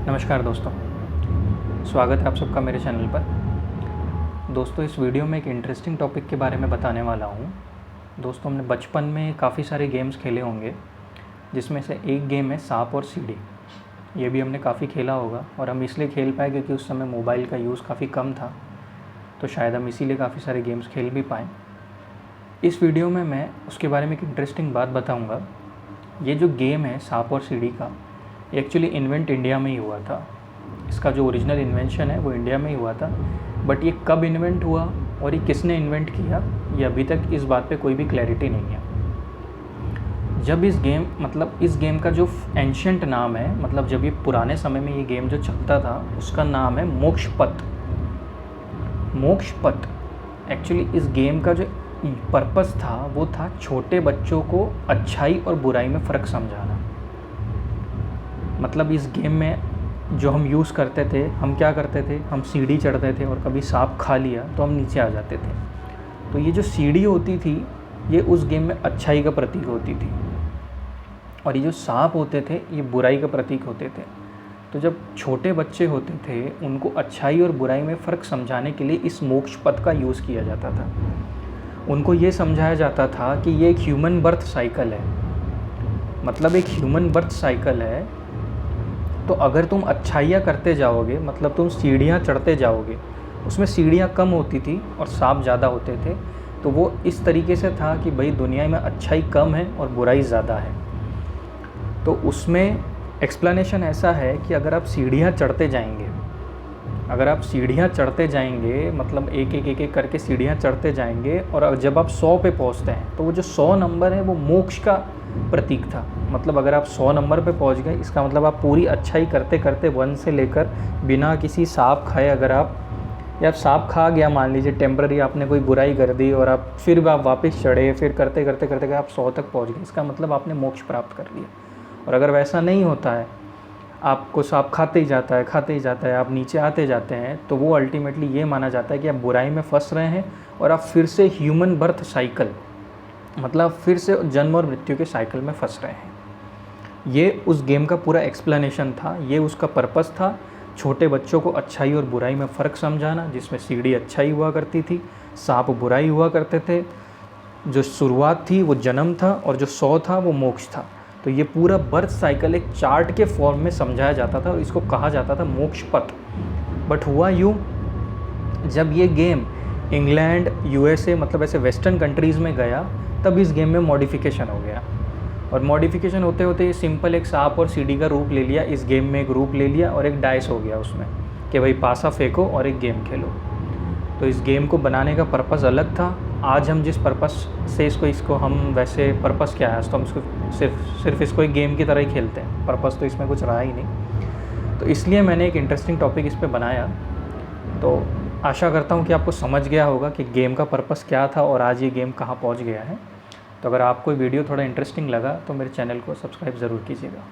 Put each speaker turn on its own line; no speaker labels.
नमस्कार दोस्तों, स्वागत है आप सबका मेरे चैनल पर। दोस्तों, इस वीडियो में एक इंटरेस्टिंग टॉपिक के बारे में बताने वाला हूँ। दोस्तों, हमने बचपन में काफ़ी सारे गेम्स खेले होंगे, जिसमें से एक गेम है सांप और सीढ़ी। ये भी हमने काफ़ी खेला होगा और हम इसलिए खेल पाए क्योंकि उस समय मोबाइल का यूज़ काफ़ी कम था, तो शायद हम इसीलिए काफ़ी सारे गेम्स खेल भी पाएँ। इस वीडियो में मैं उसके बारे में एक इंटरेस्टिंग बात बताऊँगा। ये जो गेम है सांप और सीढ़ी का, एक्चुअली इन्वेंट इंडिया में ही हुआ था। इसका जो ओरिजिनल इन्वेंशन है वो इंडिया में ही हुआ था, बट ये कब इन्वेंट हुआ और ये किसने इन्वेंट किया, ये अभी तक इस बात पे कोई भी क्लैरिटी नहीं है। जब इस गेम का जो एंशिएंट नाम है, मतलब जब ये पुराने समय में ये गेम जो चलता था, उसका नाम है मोक्ष पथ। मोक्ष पथ एक्चुअली इस गेम का जो पर्पस था वो था छोटे बच्चों को अच्छाई और बुराई में फ़र्क समझाना। मतलब इस गेम में जो हम यूज़ करते थे, हम क्या करते थे, हम सीढ़ी चढ़ते थे और कभी सांप खा लिया तो हम नीचे आ जाते थे। तो ये जो सीढ़ी होती थी ये उस गेम में अच्छाई का प्रतीक होती थी, और ये जो सांप होते थे ये बुराई का प्रतीक होते थे। तो जब छोटे बच्चे होते थे उनको अच्छाई और बुराई में फ़र्क समझाने के लिए इस मोक्ष पथ का यूज़ किया जाता था। उनको ये समझाया जाता था कि ये एक ह्यूमन बर्थ साइकिल है, मतलब एक ह्यूमन बर्थ साइकिल है। तो अगर तुम अच्छाइयाँ करते जाओगे, मतलब तुम सीढ़ियाँ चढ़ते जाओगे, उसमें सीढ़ियाँ कम होती थी और सांप ज़्यादा होते थे। तो वो इस तरीके से था कि भाई दुनिया में अच्छाई कम है और बुराई ज़्यादा है। तो उसमें एक्सप्लेनेशन ऐसा है कि अगर आप सीढ़ियाँ चढ़ते जाएंगे, मतलब एक करके सीढ़ियाँ चढ़ते जाएंगे, और जब आप 100 पे पहुँचते हैं तो वो जो 100 नंबर है वो मोक्ष का प्रतीक था। मतलब अगर आप 100 नंबर पे पहुँच गए, इसका मतलब आप पूरी अच्छाई करते करते 1 से लेकर बिना किसी सांप खाए, अगर आप सांप खा गया मान लीजिए, टेम्पररी आपने कोई बुराई कर दी और आप वापस चढ़े, फिर करते करते करते आप 100 तक पहुँच गए, इसका मतलब आपने मोक्ष प्राप्त कर लिया। और अगर वैसा नहीं होता है, आपको सांप खाते ही जाता है, आप नीचे आते जाते हैं, तो वो अल्टीमेटली ये माना जाता है कि आप बुराई में फंस रहे हैं और आप फिर से ह्यूमन बर्थ साइकिल, मतलब फिर से जन्म और मृत्यु के साइकिल में फंस रहे हैं। ये उस गेम का पूरा एक्सप्लेनेशन था, ये उसका पर्पस था, छोटे बच्चों को अच्छाई और बुराई में फ़र्क समझाना, जिसमें सीढ़ी अच्छाई हुआ करती थी, सांप बुराई हुआ करते थे। जो शुरुआत थी वो जन्म था और जो 100 था वो मोक्ष था। तो ये पूरा बर्थ साइकिल एक चार्ट के फॉर्म में समझाया जाता था और इसको कहा जाता था मोक्ष पथ। बट हुआ यूँ, जब ये गेम इंग्लैंड, यूएसए, मतलब ऐसे वेस्टर्न कंट्रीज़ में गया, तब इस गेम में मॉडिफिकेशन हो गया। और मॉडिफिकेशन होते होते ये सिंपल एक सांप और सीढ़ी का रूप ले लिया, इस गेम में एक रूप ले लिया, और एक डाइस हो गया उसमें कि भाई पासा फेंको और एक गेम खेलो। तो इस गेम को बनाने का पर्पस अलग था। आज हम जिस पर्पस से इसको हम वैसे पर्पस क्या है, तो हम इसको सिर्फ इसको एक गेम की तरह ही खेलते हैं, पर्पस तो इसमें कुछ रहा ही नहीं। तो इसलिए मैंने एक इंटरेस्टिंग टॉपिक इस पे बनाया। तो आशा करता हूँ कि आपको समझ गया होगा कि गेम का पर्पस क्या था और आज ये गेम कहाँ पहुँच गया है। तो अगर आपको वीडियो थोड़ा इंटरेस्टिंग लगा तो मेरे चैनल को सब्सक्राइब ज़रूर कीजिएगा।